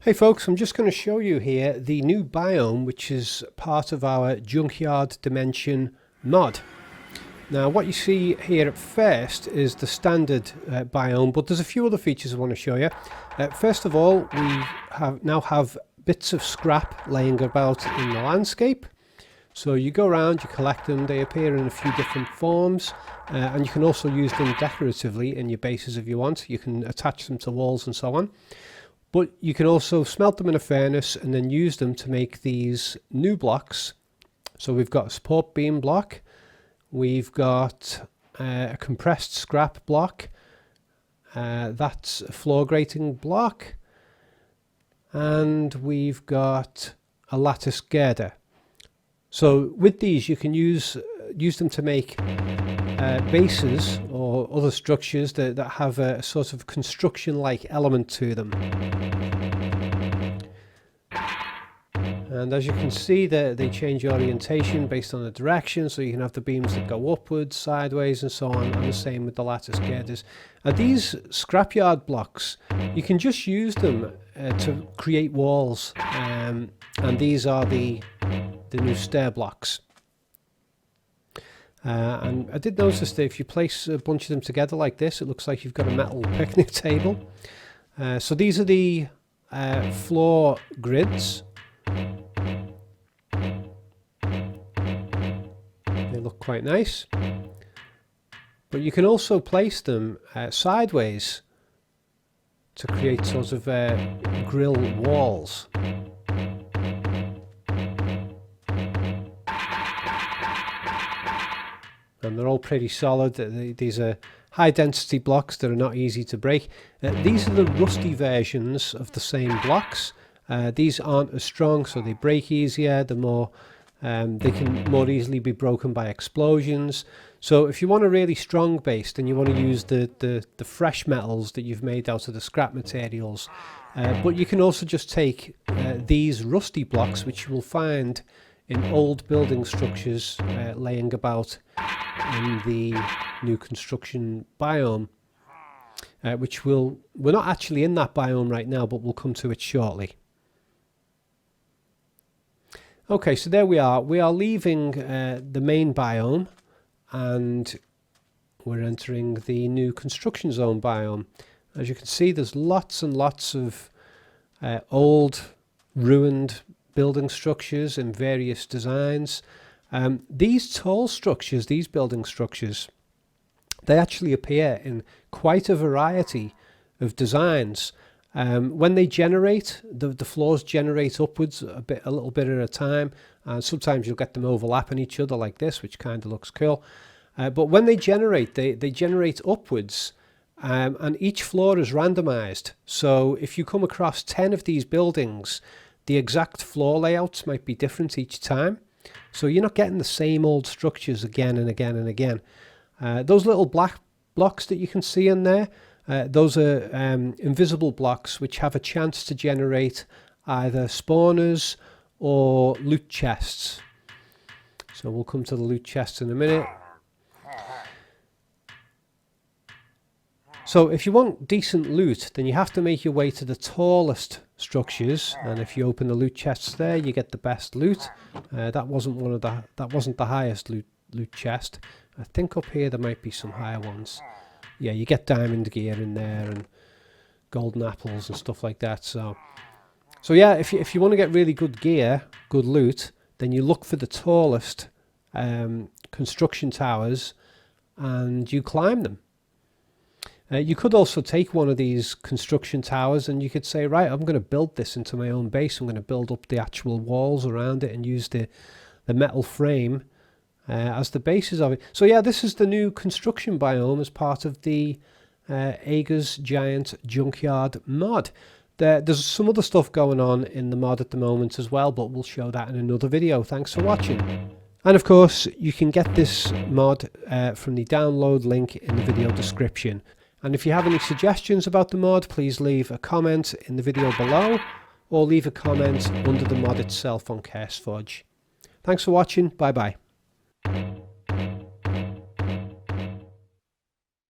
Hey folks, I'm just going to show you here the new biome which is part of our Junkyard Dimension mod. Now what you see here at first is the standard biome, but there's a few other features I want to show you. First of all, we now have bits of scrap laying about in the landscape. So you go around, you collect them, they appear in a few different forms, and you can also use them decoratively in your bases if you want. You can attach them to walls and so on. But you can also smelt them in a furnace and then use them to make these new blocks. So we've got a support beam block, we've got a compressed scrap block, that's a floor grating block, and we've got a lattice girder. So with these you can use them to make bases or other structures that have a sort of construction-like element to them. And as you can see, they change orientation based on the direction, so you can have the beams that go upwards, sideways and so on, and the same with the lattice girders. These scrapyard blocks, you can just use them to create walls, and these are the new stair blocks. And I did notice that if you place a bunch of them together like this, it looks like you've got a metal picnic table. So these are the floor grids. They look quite nice. But you can also place them sideways to create sort of grill walls. And they're all pretty solid. These are high density blocks that are not easy to break. These are the rusty versions of the same blocks. These aren't as strong, so they break easier. They can more easily be broken by explosions. So if you want a really strong base, then you want to use the fresh metals that you've made out of the scrap materials. But you can also just take these rusty blocks, which you will find in old building structures laying about in the new construction biome, which we're not actually in that biome right now, but we'll come to it shortly. Okay, so there we are. We are leaving the main biome and we're entering the new construction zone biome. As you can see, there's lots and lots of old ruined building structures in various designs. These tall structures, these building structures, they actually appear in quite a variety of designs. When they generate, the floors generate upwards a little bit at a time, and sometimes you'll get them overlapping each other like this, which kind of looks cool. But when they generate, they generate upwards, and each floor is randomized. So if you come across 10 of these buildings, the exact floor layouts might be different each time. So you're not getting the same old structures again and again and again. Those little black blocks that you can see in there, those are invisible blocks which have a chance to generate either spawners or loot chests. So we'll come to the loot chests in a minute. So if you want decent loot, then you have to make your way to the tallest structures, and if you open the loot chests there, you get the best loot. That wasn't the highest loot chest. I think up here there might be some higher ones. Yeah, you get diamond gear in there and golden apples and stuff like that. So yeah, if you want to get really good gear, good loot, then you look for the tallest construction towers and you climb them. You could also take one of these construction towers and you could say, right, I'm going to build this into my own base. I'm going to build up the actual walls around it and use the metal frame as the basis of it. So yeah, this is the new construction biome as part of the Ager's Giant Junkyard mod. There's some other stuff going on in the mod at the moment as well, but we'll show that in another video. Thanks for watching. And of course, you can get this mod from the download link in the video description. And if you have any suggestions about the mod, please leave a comment in the video below or leave a comment under the mod itself on CurseFudge. Thanks for watching. Bye bye.